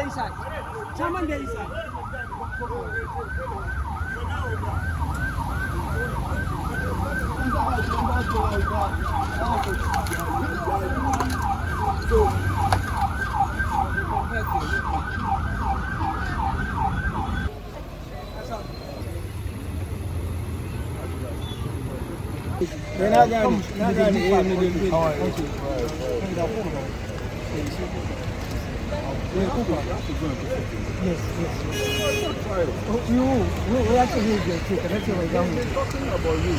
inside. Chairman there inside. Yes. You actually get it. That's what I'm talking about. You.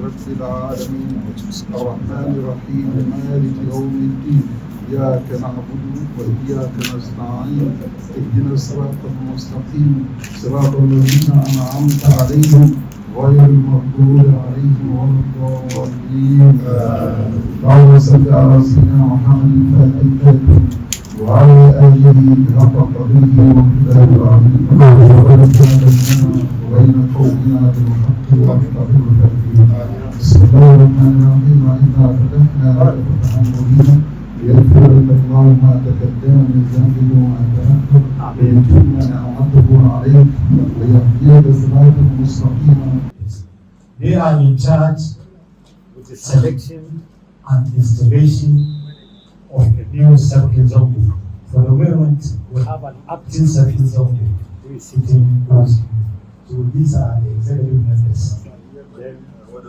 رب العالمين الرحمن الرحيم مالك يوم الدين إياك نعبد وإياك نستعين اهدنا الصراط المستقيم صراط الذين أنعمت عليهم غير المغضوب عليهم ولا الضالين اللهم صل على سيدنا محمد الفاتح وعلى آله حق قدره ومقداره العظيم وبين قومنا بالحق وأكثر التكبير بسم الله الرحمن الرحيم وإنا فتحنا لك فتحا مبينا ليغفر لك الله ما تقدم من ذنبك وما تأخر ويتم نعمته عليك ويهديك صراطا مستقيما. They are in charge with the selection and installation of the new Sarkin Zango. For the moment, we have an acting Sarkin Zango who is sitting close. So these are the executive members.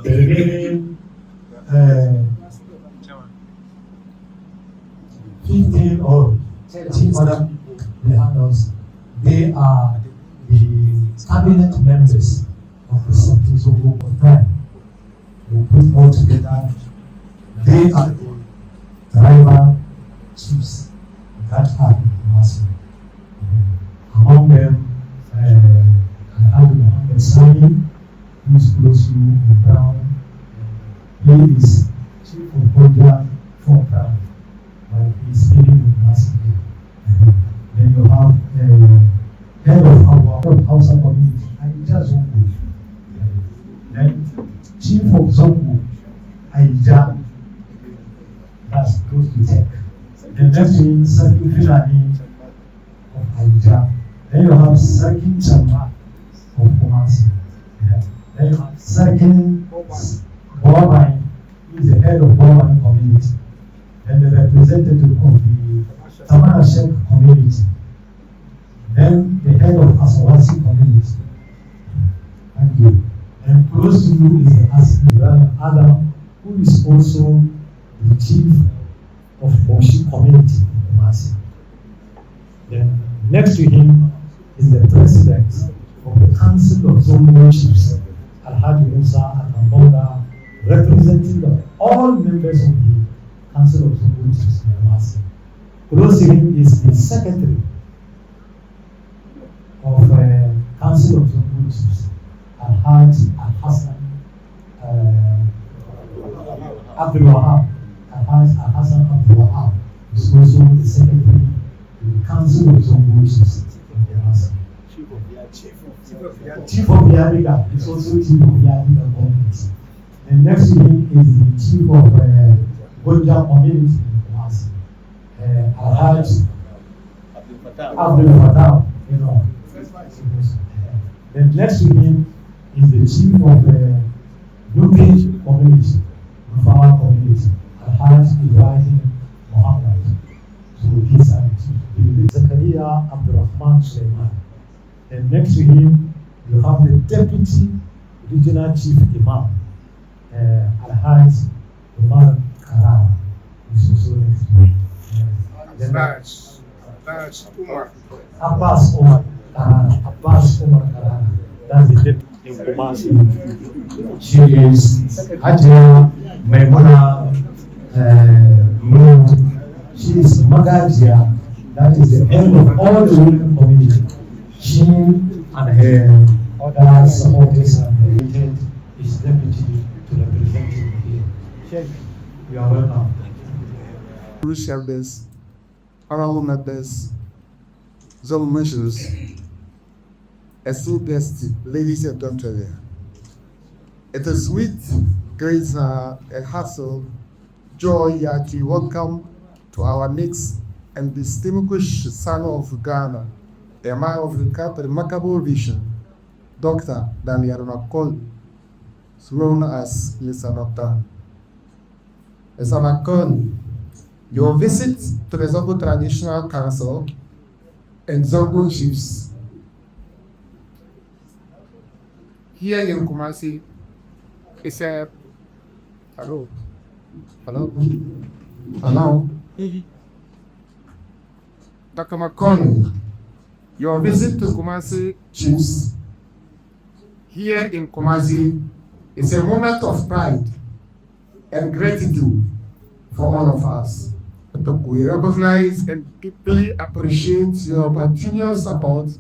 The remaining 15 or 13 other handles, they are the cabinet members of the Sarkin Zango Community. We put all together. They are the driver chiefs that are in Kumasi. Among them, Ahlul Sunnah, who is close to Mcdan. He is chief of Gonja Ewura, but he is living in Kumasi. Then you have head of our Hausa community, Aija Zango. Then chief of Zango, Aija. That's close to tech. The next one is Sarkin Fulani of Aija. Then you have Sarkin Chamba of Kumasi. Then you have Sarkin Boabai, who is the head of Boabai community. Then the representative of the Shaibu community. Then the head of Asawase community. Thank you. And close to you is the Asante Adam, who is also the chief of Moshie community in Kumasi. Then next to him is the president of the Council of Zango Chiefs, Alhaji Musa Akanbonga, representing all members of the Council of Zango Chiefs in Kumasi. Close to him is the secretary of the Council of Zango Chiefs, Alhaji Abdul Wahab. Asawase Abdul Wahab is also the secretary to the Council of Zango Chiefs in Kumasi. Chief of the Adiga is also chief of the Adiga community. And next to him is the chief of Gonja Community in Kumasi, Alhaji Abdul Wahab, Then next to him is the chief of the Nufawa Community, Nufawa Community, Alhaji Ibrahim Mohammed. So these are the chief. Zakariya Abdul Rahman. And next to him, you have the deputy regional chief imam, Alhaji Abass Karara. This is also next to him. Abass Umar Karara. That's the deputy in Kumasi. She is Hajiya Maimuna She is Magajiya. That is the head of all the women community. She and her other supporters and agent is deputy to represent him here. Sheikh, you are welcome. Elders, honorable members, Zango Community, esteemed guests, ladies and gentlemen. It is with great and hassle, joy to welcome to our next and distinguished son of Ghana, a man of remarkable vision, Dr. Daniel McKorley, known as Mr. Doctor. Mr. McKorley, your visit to the Zango Traditional Council and Zango Chiefs here in Kumasi is a hello. Dr. McKorley, your visit to Kumasi Chiefs here in Kumasi is a moment of pride and gratitude for all of us. We recognize and deeply appreciate your continuous support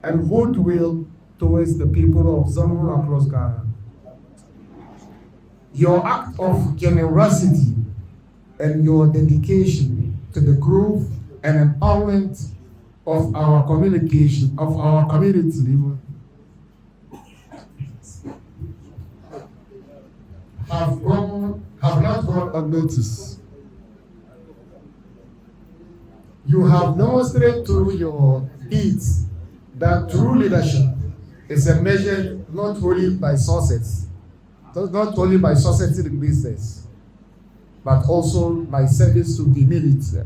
and goodwill towards the people of Zango across Ghana. Your act of generosity and your dedication to the growth and empowerment of our community have not gone unnoticed. You have demonstrated through your deeds that true leadership is a measure not only by success in business, but also by service to humility.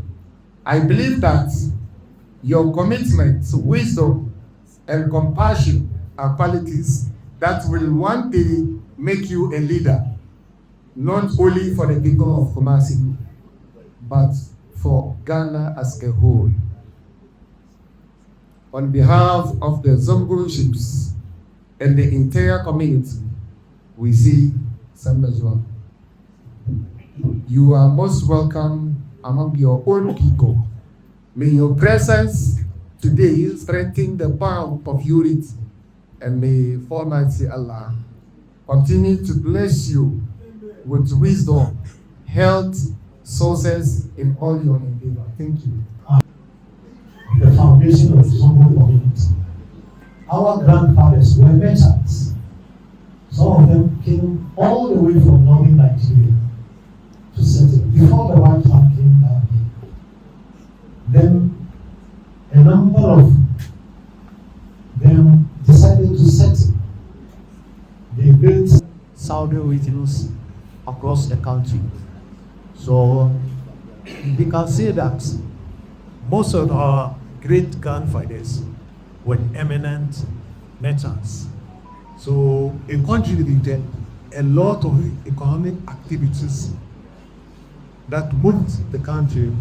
I believe that your commitment, wisdom, and compassion are qualities that will one day make you a leader, not only for the people of Kumasi, but for Ghana as a whole. On behalf of the Zango Chiefs and the entire community, we say, Sambazwa, you are most welcome among your own people. May your presence today strengthen the bond of unity, and may Almighty Allah continue to bless you with wisdom, health, sources in all your endeavor. Thank you. The foundation of the Zango community. Our grandfathers were merchants. Some of them came all the way from northern Nigeria to settle before the white man came down here. Then a number of them decided to settle. They built southern regions across the country. So we can say that most of our great grandfathers were eminent merchants. So it contributed a lot of economic activities that moved the country,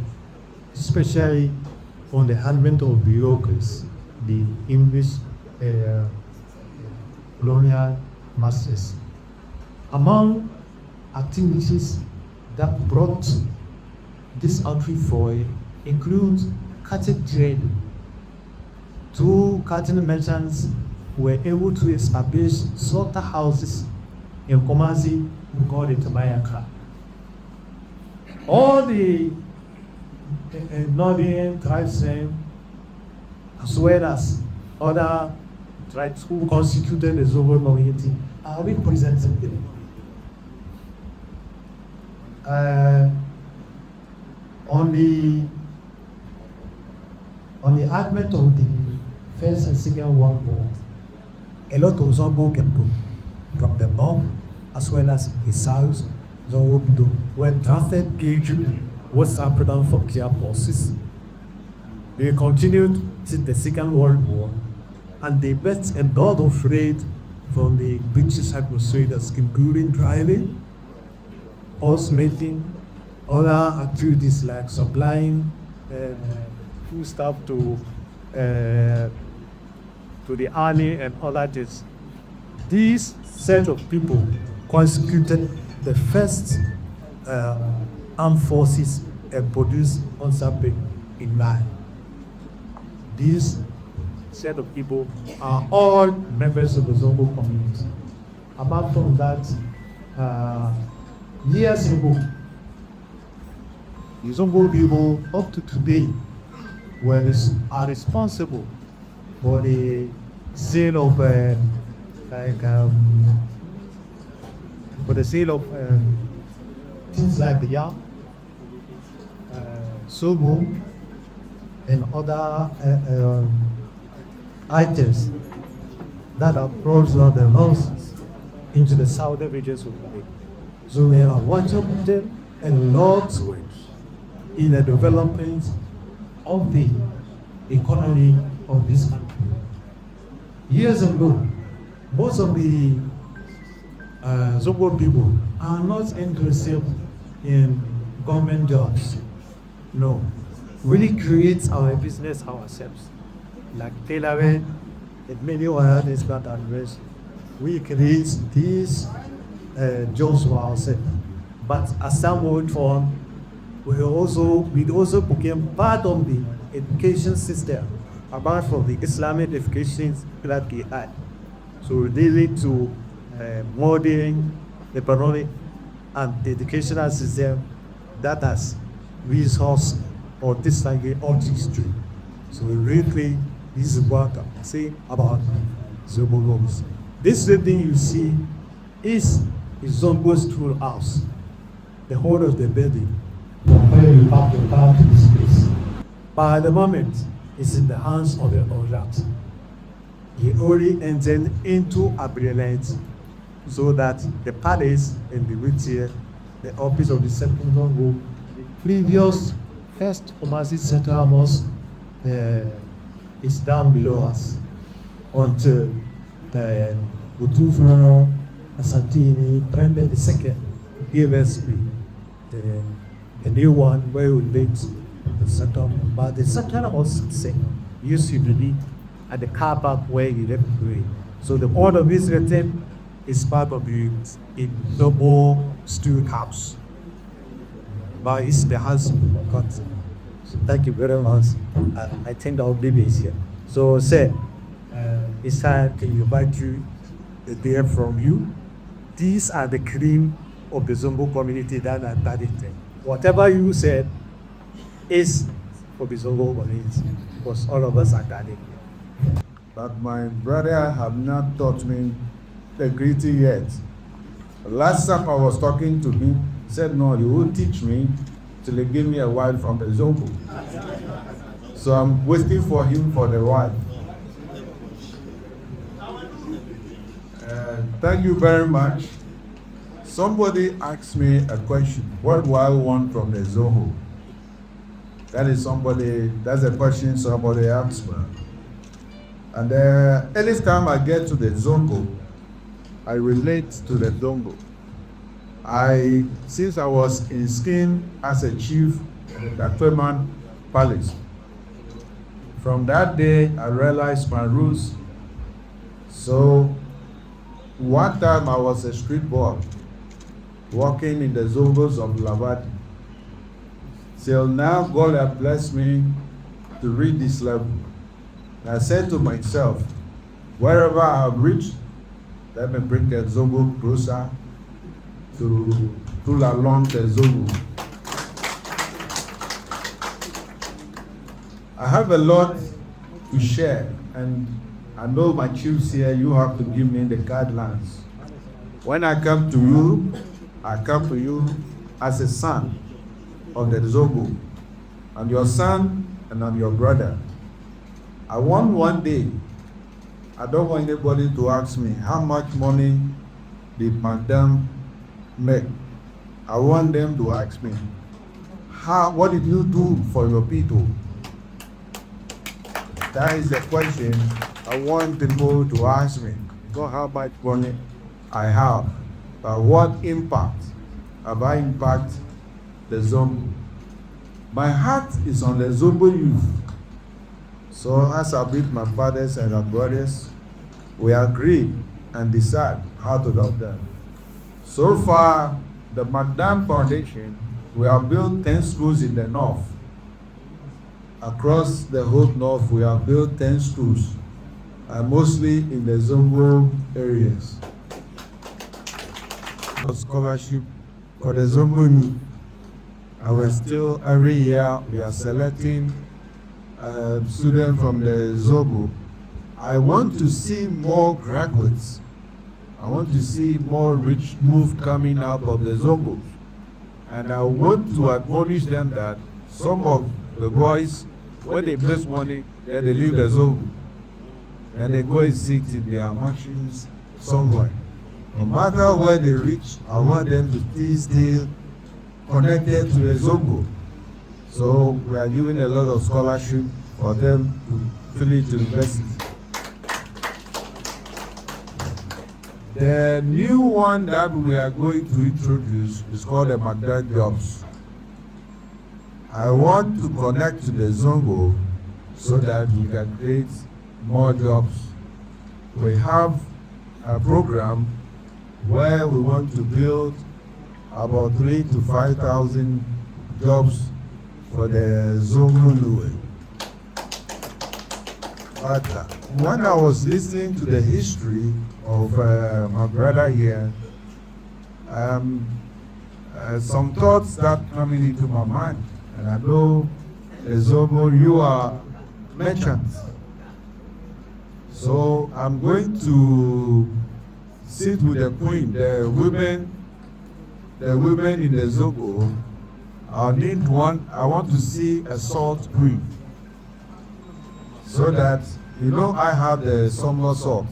especially from the advent of bureaucracy, the English colonial masters. Among activities that brought this country forward include cattle trade. Two cattle merchants were able to establish slaughterhouses in Kumasi. We call it Mayaka. All the northern tribes, as well as other tribes who constituted the Zango community, are represented there. On the advent of the First and Second World War, a lot of Zango people from the north as well as the south, Zango people were drafted into West African frontier forces. They continued since the Second World War, and they met a lot of trade from the British administrators, including driving, horse-making, other activities like supplying food stuff to the army and other things. These set of people constituted the first armed forces and produced on something in line. These set of people are all members of the Zango community. Apart from that, years ago, the Zango people up to today are responsible for the sale of things like the yam, sorghum, and other items that are brought on the nonsense into the southern regions of the lake. So we are watching them a lot in the development of the economy of this country. Years ago, most of the Zango people are not interested in government jobs. No, we create our business ourselves, like tailoring and many other things that are raised. We create these jobs for ourselves. But as some moved on, we also became part of the education system, apart from the Islamic education that we had. So we lead to modeling the economic and educational system that has resource or this language or history. So we really, this is what I say about Zango Musah. This thing you see is Zango's stool house, the whole of the building. Where you have to come to this place. But at the moment, it's in the hands of the Ojat. He only entered into agreement so that the palace in the wheelchair, the office of the Sarkin Zango, the previous first Kumasi Central Mosque is down below us until the Frafra Naa Asante Ibrahim II gave us the new one where we built the center. But the center was used to be at the car park where you left away. So the order of this attempt is part of the double stool house. But it's the house of God. So thank you very much. I think our baby is here. So say, it's time to invite you a day from you. These are the cream of the Zango community that are targeted. Whatever you said is for the Zango community, because all of us are targeted. But my brother have not taught me the greeting yet. Last time I was talking to him, he said, no, you will teach me till he give me a wife from the Zango. So I'm waiting for him for the wife. Thank you very much. Somebody asked me a question, what do I want from the Zango? That's a question somebody asked me. And any time I get to the Zango, I relate to the Zango. Since I was in skin as a chief at the Roman Palace, from that day I realized my roots. So one time I was a street boy working in the Zongos of Lavadi. Till now God has blessed me to reach this level. And I said to myself, wherever I have reached, let me bring the Zango closer to along the Zango. I have a lot to share, and I know my chiefs here, you have to give me the guidelines. When I come to you as a son of the Zango. I'm your son and I'm your brother. I want one day, I don't want anybody to ask me how much money did Mcdan make. I want them to ask me, what did you do for your people? That is the question I want people to ask me. Not how much money I have, but what impact have I impacted the Zongo? My heart is on the Zongo youth. So as I with my fathers and our brothers, we agreed and decide how to do that. So far, the Mcdan Foundation, we have built 10 schools in the north. Across the whole north, we have built 10 schools, mostly in the Zongo areas. Scholarship for the Zongo youth. And still, every year, we are selecting students from the Zongo. I want to see more graduates. I want to see more rich move coming out of the Zongo. And I want to admonish them that some of the boys, when they place money, they leave the Zongo. And they go and sit in their mansions somewhere. No matter where they reach, I want them to stay connected to the Zongo. So we are giving a lot of scholarship for them to finish university. The new one that we are going to introduce is called the Mcdan jobs. I want to connect to the Zongo so that we can create more jobs. We have a program where we want to build about 3,000 to 5,000 jobs for the Zongo. But when I was listening to the history of my brother here, some thoughts start coming into my mind. And I know, Zongo, you are merchants. So I'm going to sit with the queen, the women in the Zongo. I want to see a salt queen. So that, I have the summer salt.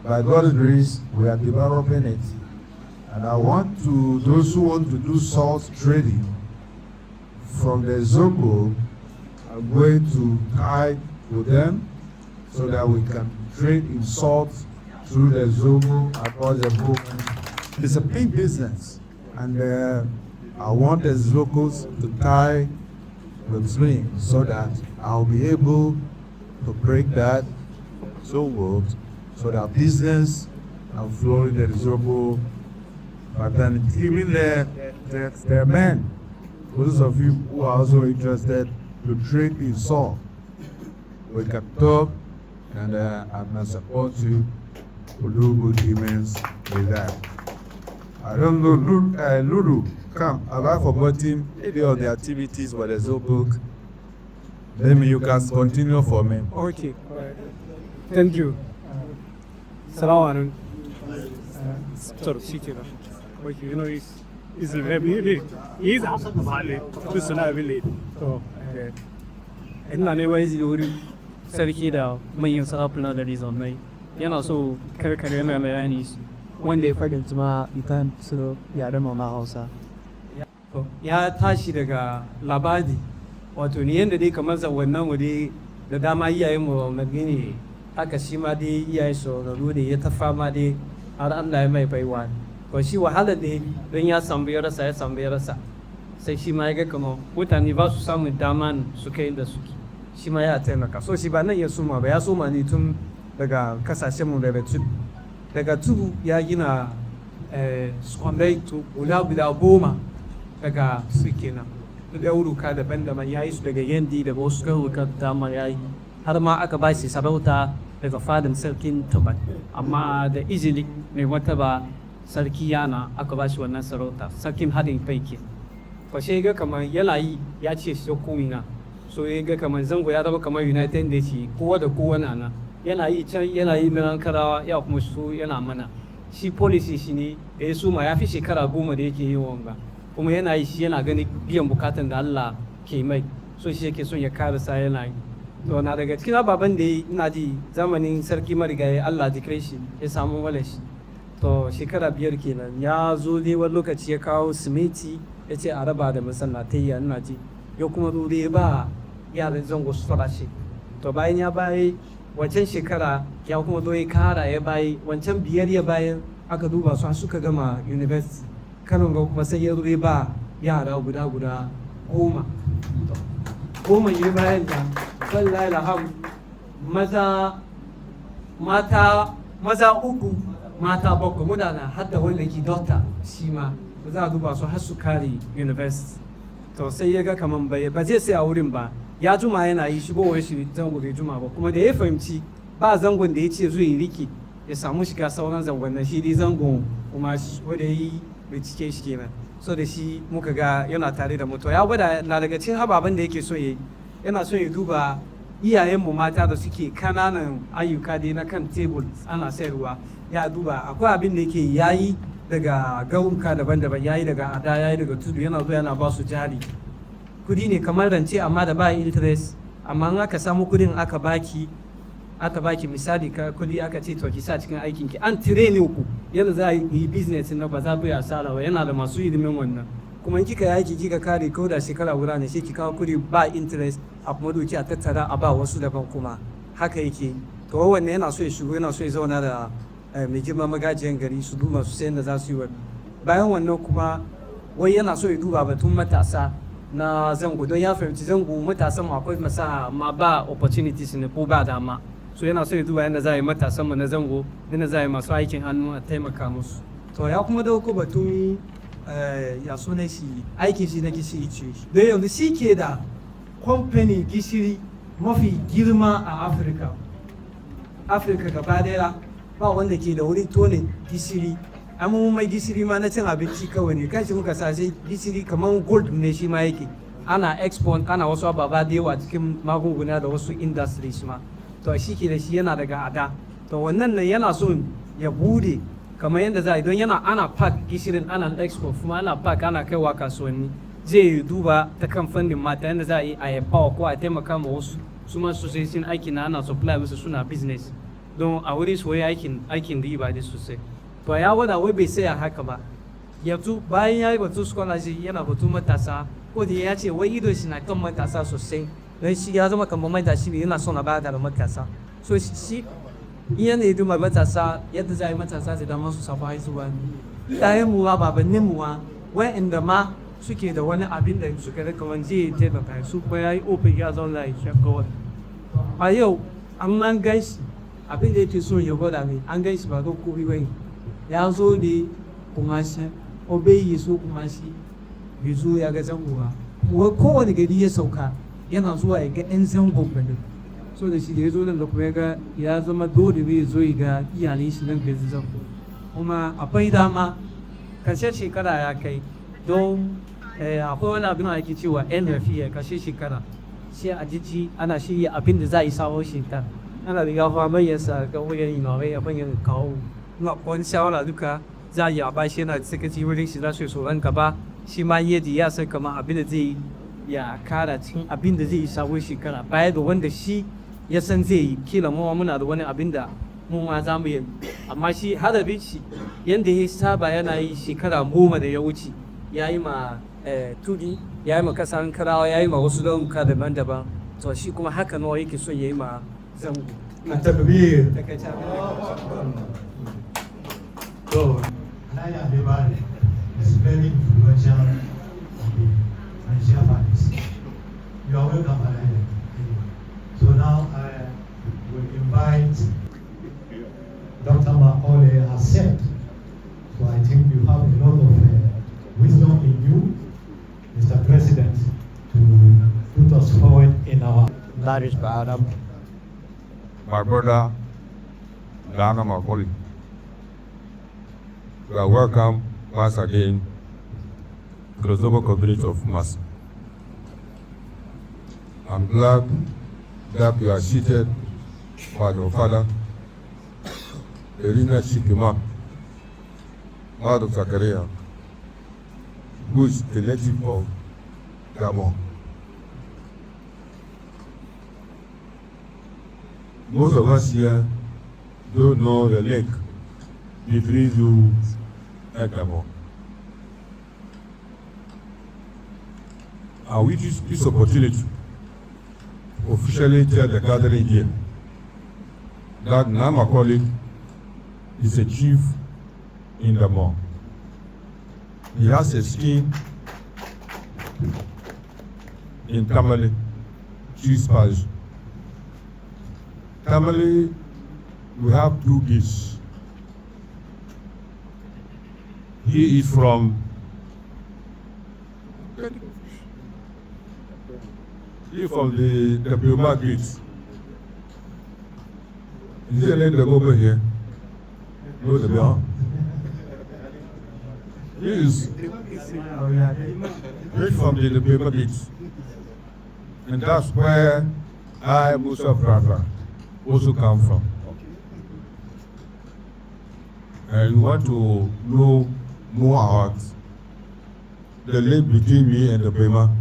By God's grace, we are developing it. And I want those who want to do salt trading from the Zongo, I'm going to tie with them so that we can trade in salt through the Zongo across the whole. It's a big business. And I want the locals to tie with me so that I'll be able to break that Zongo so that business and flowing the Zongo. But then even the men, those of you who are also interested to trade in salt, we can talk and I'm going to support you to do good events with that. I don't know, Lulu, come, have I forgotten any of the activities for the Zongo? Then you can continue for me. Okay, thank you. Salam alaikum. Sort of city. He's a very, he's also Valley, Kusuna village. So, ina ne wai wuri sarki da manyan sarakuna da rizonai yana so karkare mai bayani wanda ya fahimci ma ikan su yaren mu na Hausa ya tashi daga labari wato ni yanda dai kamar wannan wuri da dama iyayen mu na gini haka shi ma dai iyayen sauraro da ya ta fama dai har Allah ya mai baiwa ko shi wahala dai don ya samu ya rasa sai shi ma ya ga kamar mutane ba su samun dama su kai da suke shi ma ya taimaka so shi ba nan ya suma ba ya suma ne tun daga kasashenmu daga tudu ya gina sekondai guda 10 daga su kenan garuruka daban-daban ya yi su daga yandi daga wasu garuruka dama ya yi har ma aka ba shi sarauta daga fadin sarkin tuban amma da izini mai wata ba sarki yana aka ba shi wannan sarauta sarkin haɗin kai ke kwashe ga kamar yana yi ya ce shi komina so ya ga kamar zango ya zama kamar united da shi kowa da kowa na nan yana yi can yana yi nan karawa ya kuma so yana mana shi policy shi ne da ya suma ya fi shekara 10 da yake yi wanga kuma yana yi shi yana gani biyan bukatan da Allah ke mai so shi yake son ya karasa yana yi to na daga cikin ababen da ina ji zamanin sarki marigayi Allah ji kai shi ya samu walashi to shekara 5 kenan ya zo dai wani lokaci ya kawo simeti ya ce a raba da masallatai ya ina ji ya kuma zo dai ba yaran zango su farashi to bayan ya bayi wancan shekara ya kuma zo ya kara ya bayi wancan 5 ya bayan aka duba su suka gama university kanon ga kuma sai ya zo ba yara guda 10 yi bayan da wallahi alham maza 3 mata 7 mudana hadda wanda ke doctor shi ma za a duba su har su kare university to sai ya ga kaman ba zai sai a wurin ba ya juma yana yi shigowar shi zango bai juma ba kuma da ya fahimci ba zangon da ya ce zuwa riki ya samu shiga sauran zangon na shi dai zangon kuma wanda ya yi bincike shi kenan so da shi muka ga yana tare da mutuwa ya gwada na daga cikin ababen da yake so ya yana so ya duba iyayenmu mata da suke kananan ayyuka dai na kan tebul ana sayarwa ya duba akwai abin da yake yayi daga gauruka daban-daban yayi daga ada yayi daga tudu yana zuwa yana ba su jari kudi ne kamar rance amma da ba interest amma in aka samu kudin aka baki misali ka kudi aka ce to ki sa cikin aikin ki an training ku yadda za a yi business na ba za ku yi asara ba yana da masu ilimin wannan kuma in kika yi aiki kika kare ko da shekara guda ne sai ki kawo kudi ba interest a kuma doki a tattara a ba wasu daban kuma haka yake to wannan yana so ya shigo yana so ya zauna da mai girma magajiyan gari su duba su sai da za su yi wani bayan wannan kuma wai yana so ya duba batun matasa na zango don ya fahimci zango matasan mu akwai masaha amma ba opportunities ne ko ba dama so yana so ya duba yadda za a yi matasan mu na zango yadda za a yi masu aikin hannu a taimaka musu to ya kuma dauko batun ya suna shi aikin shi na gishiri ce don yanzu shi ke da kamfanin gishiri mafi girma a afirka gaba daya ba wanda ke da wurin tone gishiri amma mai gishiri ma na cin abinci kawai ne kan shi muka sashe gishiri kamar gold ne shi ma yake ana export ana wasu ababa da yawa cikin magunguna da wasu industries ma to shi ke da shi yana daga ada to wannan nan yana so ya bude kamar yadda za a yi don yana ana pack gishirin ana export kuma ana pack ana kaiwa kasuwanni zai duba ta kan fannin mata yadda za a yi a empower ko a taimaka ma wasu su ma sosai sun aiki na ana supply musu suna business don a wuri su wai aikin riba ne sosai to ya wada wai bai saya haka ba yanzu bayan ya yi batu scholarship yana batu matasa ko da ya ce wai ido shi na kan matasa sosai don shi ya zama kamar matashi ne yana son a bada da matasa so shi iya ne duma matasa yadda za a yi matasa da dama su samu haihuwa ne yayin muwa babannin muwa wa'inda ma suke da wani abin da suka rika wani zai taimaka su kuma ya yi open ya zauna ya shakka a yau an gan shi abin da yake so ya gwada mai an gan shi ba don komi bane ya zo ne Kumasi obeyi so Kumasi bai zo ya ga zango ba kowane gari ya sauka yana zuwa ya ga 'yan zango bane so da shi da ya zo nan da kuma ya ga ya zama dole ne ya zo ya ga iyalai shi nan gari zango kuma akwai dama karshen shekara ya kai don akwai wani abin da ake cewa NFA karshen shekara sai a jiji ana shirya abin da za a yi sabon shekara ana da gafa manyansa ga wayan imamai a manyan kawo na wani shawara duka za a yi a bashi yana da sakaci wurin shi za su yi tsoron gaba shi ma yadda ya san kamar abin da zai ya kara cikin abin da zai yi sabon shekara baya da wanda shi ya san zai yi kila mawa muna da wani abin da mu ma za mu yi amma shi harabin shi yadda ya saba yana yi shekara 10 da ya wuce ya yi ma tudi ya yi ma kasan karawa ya yi ma wasu launuka daban-daban to shi kuma haka nawa yake son ya yi ma zango التكبير So, Alhaji Ali Barry is very influential in the Nigeria Palace. You are welcome, Alhaji. So now I will invite Dr. McKorley has said. So I think you have a lot of wisdom in you, Mr. President, to put us forward in our That is bad. My brother, Daniel McKorley. You are welcome once again to the Zango Community of Kumasi. I'm glad that you are seated by your father, the Regional Imam-Shk, Zakariya, who is a native of Gabon. most of us here don't know the link between you and Gabon. I will use this opportunity to officially tell the gathering here that McKorley is a chief in the mall. He has a skin in Tamale, Chief's Palace. Tamale, we have two geese. He is from the Burma Gate. Is there any over here? No, the Burma. He is from the Burma Gate. And that's where I, Musa Frafra, also come from. And you want to know more about the link between me and the Burma,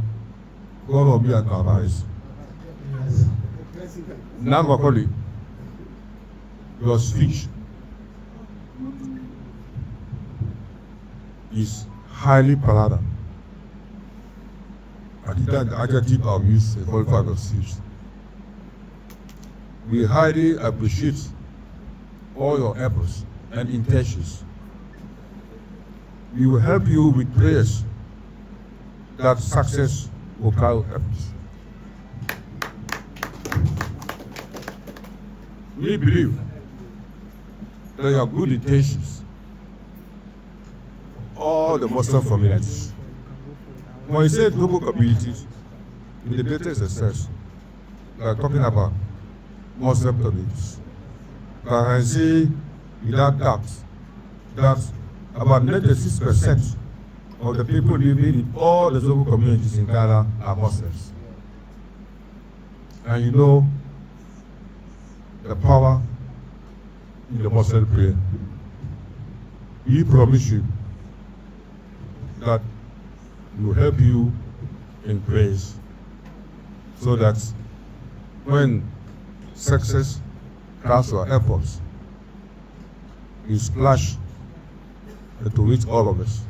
God will be at our eyes. Now, McKorley, your speech is highly paladin. I think that the adjective I've used is qualified of speech. We highly appreciate all your efforts and intentions. We will help you with prayers that success will carry efforts. We believe that you have good intentions, all the Muslim communities. When you say global communities, in the greatest success, we are talking about Muslim communities. But I say without doubt that about 96% of the people living in all the Zango communities in Ghana are Muslims. And you know the power in the Muslim prayer. We promise you that we will help you in prayers so that when success comes to our efforts, you splash to reach all of us.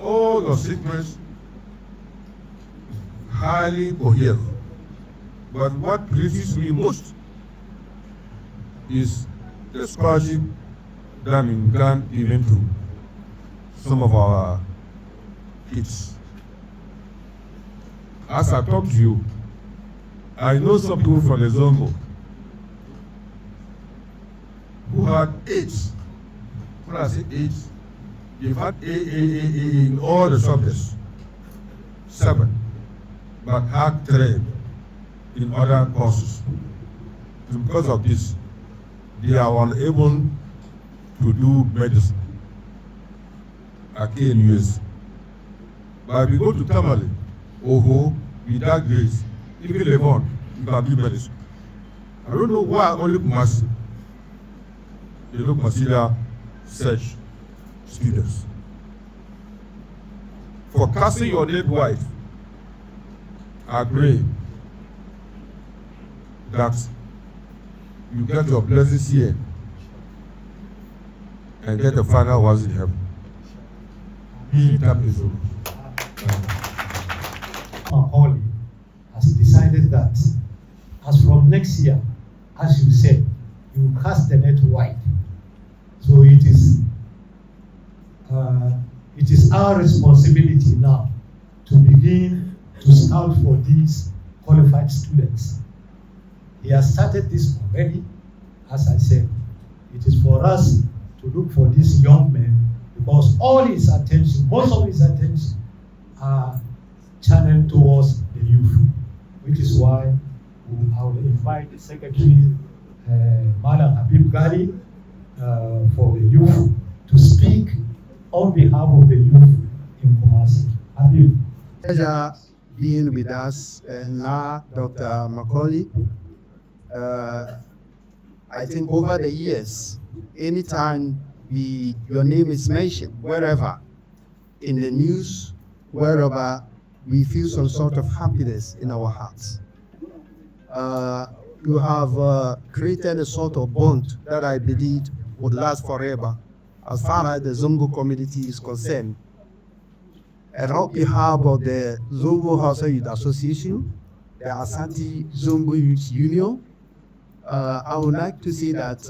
All your statements highly coherent, but what pleases me most is the scholarship that Mcdan even to some of our kids. As I talk to you, I know some people from the Zango who had AIDS. When I say AIDS, they've had A in all the subjects, 7, but had 3 in other courses. And because of this, they are unable to do medicine at KNUS. But if you go to Tamale, Oho, with that grace, even Levon, you can do medicine. I don't know why only Kumasi. They don't consider such students. For casting your dead wife, I pray that you get your blessings here and get the final ones in heaven. Be that is McKorley has decided that as from next year, as you said, you cast the net wide. So it is our responsibility now to begin to scout for these qualified students. He has started this already. As I said, it is for us to look for these young men because all his attention, most of his attention are channeled towards the youth, which is why I will invite the Secretary, Madam Habib Gali, for the youth to speak on behalf of the youth in Kumasi. Habib. Pleasure being with us now, Dr. McKorley. I think over the years, anytime your name is mentioned, wherever, in the news, wherever, we feel some sort of happiness in our hearts. you have created a sort of bond that I believe would last forever as far as the Zango community is concerned. And on behalf of the Zango Hausa Youth Association, the Asante Zango Youth Union, I would like to say that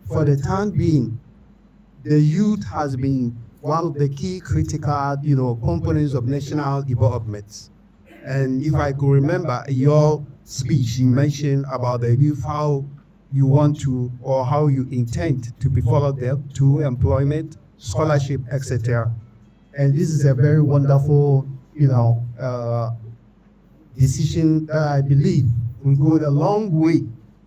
for the time being, the youth has been one of the key critical, components of national development. And if I could remember your speech, you mentioned about the youth, how you want to or how you intend to be followed there to employment, scholarship, etc. And this is a very wonderful, decision that I believe will go a long way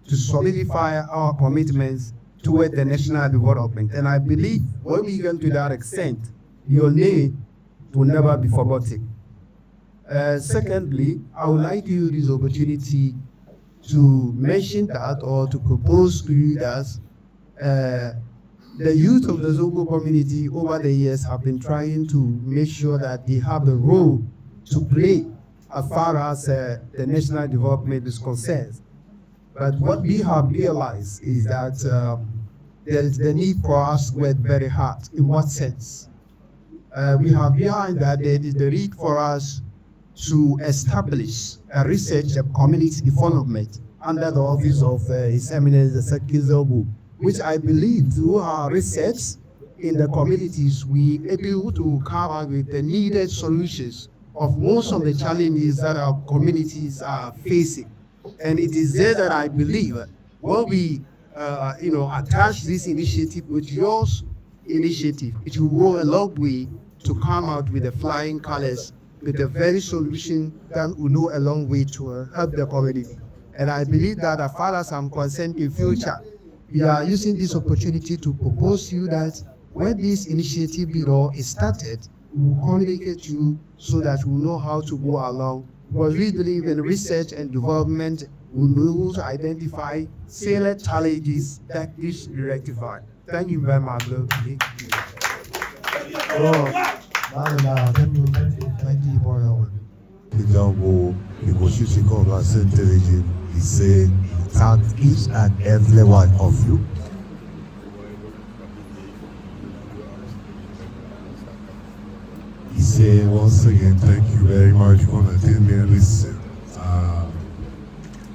to solidify our commitments toward the national development. And I believe when we get to that extent, your name will never be forgotten. Secondly, I would like to use this opportunity to mention that or to propose to you that the youth of the Zango community over the years have been trying to make sure that they have a role to play as far as the national development is concerned. But what we have realized is that there is the need for us to work very hard. In what sense? We have behind that there is the need for us to establish a research and community development under the office of His Eminence the Sarkin Zango, which I believe through our research in the communities we are able to come up with the needed solutions of most of the challenges that our communities are facing. And it is there that I believe when we attach this initiative with your initiative, it will go a long way to come out with the flying colors, with the very solution that will go a long way to help the community. And I believe that as far as I'm concerned in future, we are using this opportunity to propose to you that when this initiative is started, we will communicate to you so that we know how to go along. Because we believe in research and development, we will be able to identify salient challenges that this should be rectified. Thank you very much. Thank you for your work. Zango negotiation intelligence, he said, thank each and every one of you. He said, once again, thank you very much for attending and listening.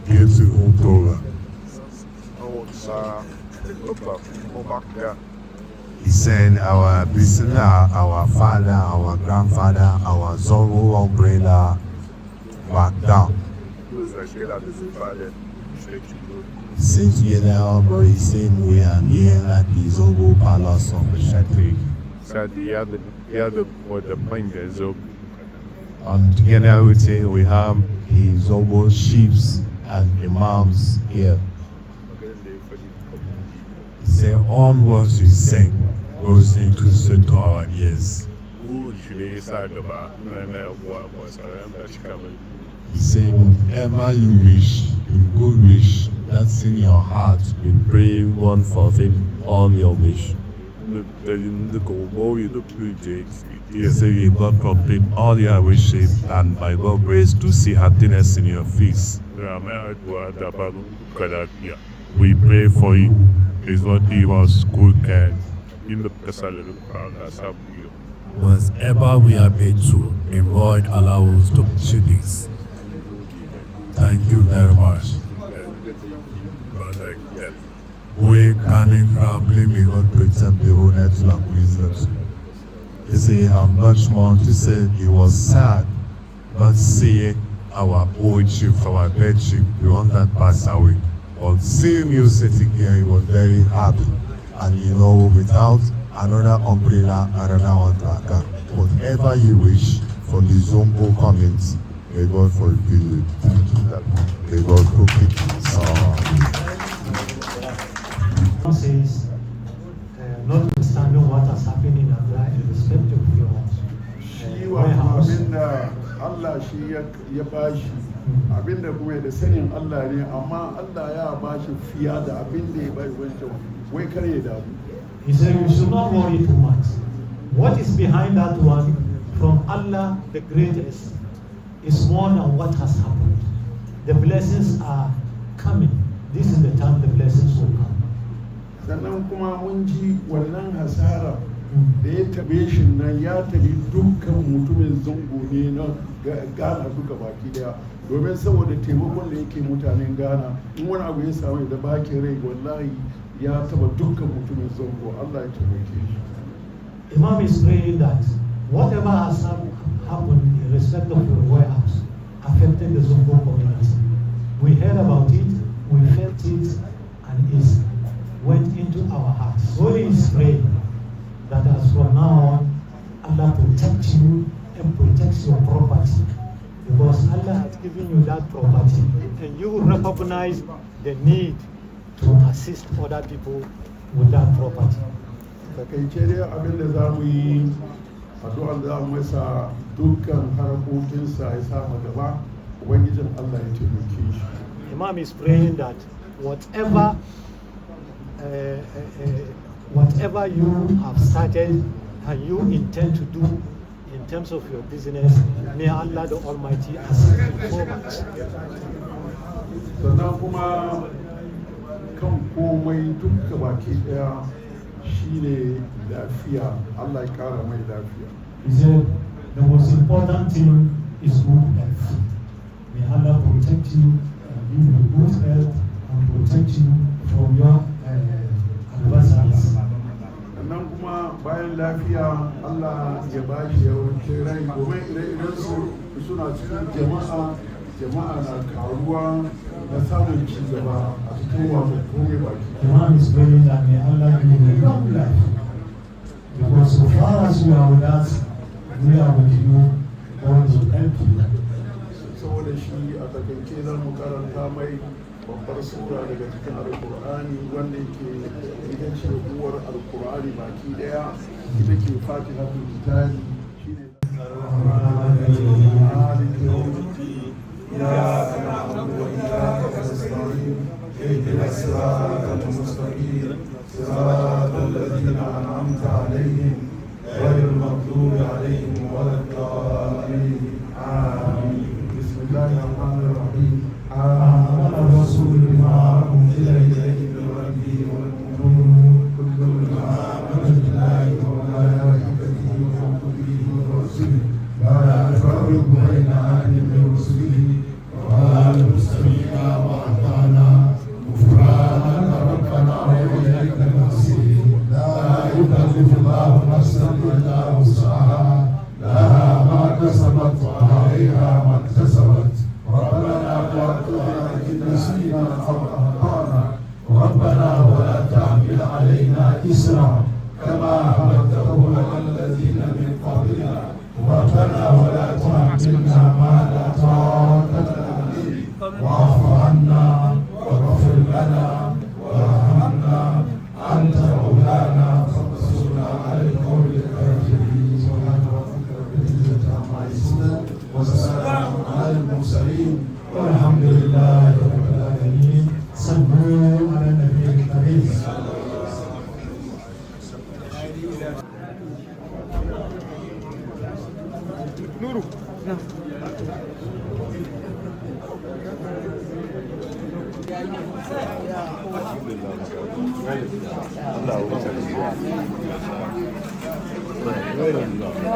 Here to October. He said, our listener, our father, our grandfather, our Zango umbrella, Mcdan. Since we are embracing, we are near at the Zango Palace of Sarkin. And together with him, we have the Zango chiefs and imams here. He said, all words we sing goes into our ears. He said, whatever you wish, in good wish, that's in your heart, you pray one for him, all your wish. He said, you God complete all your wishes, and by God's grace to see happiness in your face. We pray for you. Is what he was good care. Whatever we are paid to, avoid allowance to opportunities. Thank you very much. We can probably be God pretend the whole network wisdom. He said, how much more to say he was sad, but seeing our old chief, our bed chief, the one that passed away. On seeing you sitting here, he was very happy. And without another umbrella, another one tracker, whatever you wish for the Zango community, may God fulfill it. May God complete it. Says, notwithstanding what has happened in Accra in respect of your warehouse. Allah shi ya bashi abinda kuma da sanin Allah ne, amma Allah ya bashi fiya da abinda ya bai wancan wai kare da abu. He said, you should not worry too much. What is behind that one from Allah the greatest is more than what has happened. the blessings are coming. This is the time the blessings will come. Sannan kuma mun ji wannan hasara da ya tabe shi nan ya tabi dukkan mutumin zango ne na Ghana duka baki daya, domin saboda taimakon da yake mutanen Ghana in wani abu ya samu da baki rai wallahi ya taba dukkan mutumin zango. Allah ya taimake shi. Imam is praying that whatever has happened in respect of your warehouse affected the Zango community. We heard about it, we felt it, and it went into our hearts. So he is praying that as from now on, Allah protect you and protects your property. Because Allah has given you that property, and you will recognize the need to assist other people with that property. Takaice dai abin da za mu yi addu'ar za mu masa dukkan harkokinsa ya samu gaba, Ubangijin Allah ya taimake shi. Imam is praying that whatever whatever you have started and you intend to do in terms of your business, may Allah the Almighty assist you so much. Sannan kuma kan komai duka baki daya shine lafiya. Allah ya kara mai lafiya. He said the most important thing is good health. May Allah protect you and give you good health and protect you from your adversaries. Sannan kuma bayan lafiya Allah ya ba shi yawancin rai, domin ire-iren su suna cikin jama'a na karuwa na samun ci gaba a cikin wato komai baki. Imam is praying that may Allah give you long life. Because so far as you are with us, we are with you, God will help you. Saboda shi a takaice za mu karanta mai babbar sura daga cikin alkur'ani wanda yake ita ce uwar alkur'ani baki daya, ita ke fatihatul kitabi shine مالك يوم الدين إياك نعبد وإياك نستعين اهدنا الصراط المستقيم صراط الذين أنعمت عليهم غير المغضوب عليهم ولا الضالين آمين. بسم الله الرحمن الرحيم. آمن الرسول بما أنزل إليه من ربه والمؤمنون كل آمن بالله وملائكته وكتبه ورسله لا نفرق بين أحد من رسله وقالوا سمعنا وأطعنا غفرانك ربنا وإليك المصير. لا يكلف الله نفسا إلا وسعها لها ما كسبت وعليها ما اكتسبت. ربنا لا تؤاخذنا إن نسينا أو أخطأنا ربنا ولا تحمل علينا إسرا كما حملته على الذين من قبلنا ربنا ولا تحملنا ما لا طاقة لنا به واعف عنا واغفر لنا وارحمنا أنت مولانا فانصرنا على القوم الكافرين. سبحان ربك رب العزة عما يصفون وسلام على المرسلين والحمد لله رب العالمين. صلوا على النبي الكريم. نورو نعم Allah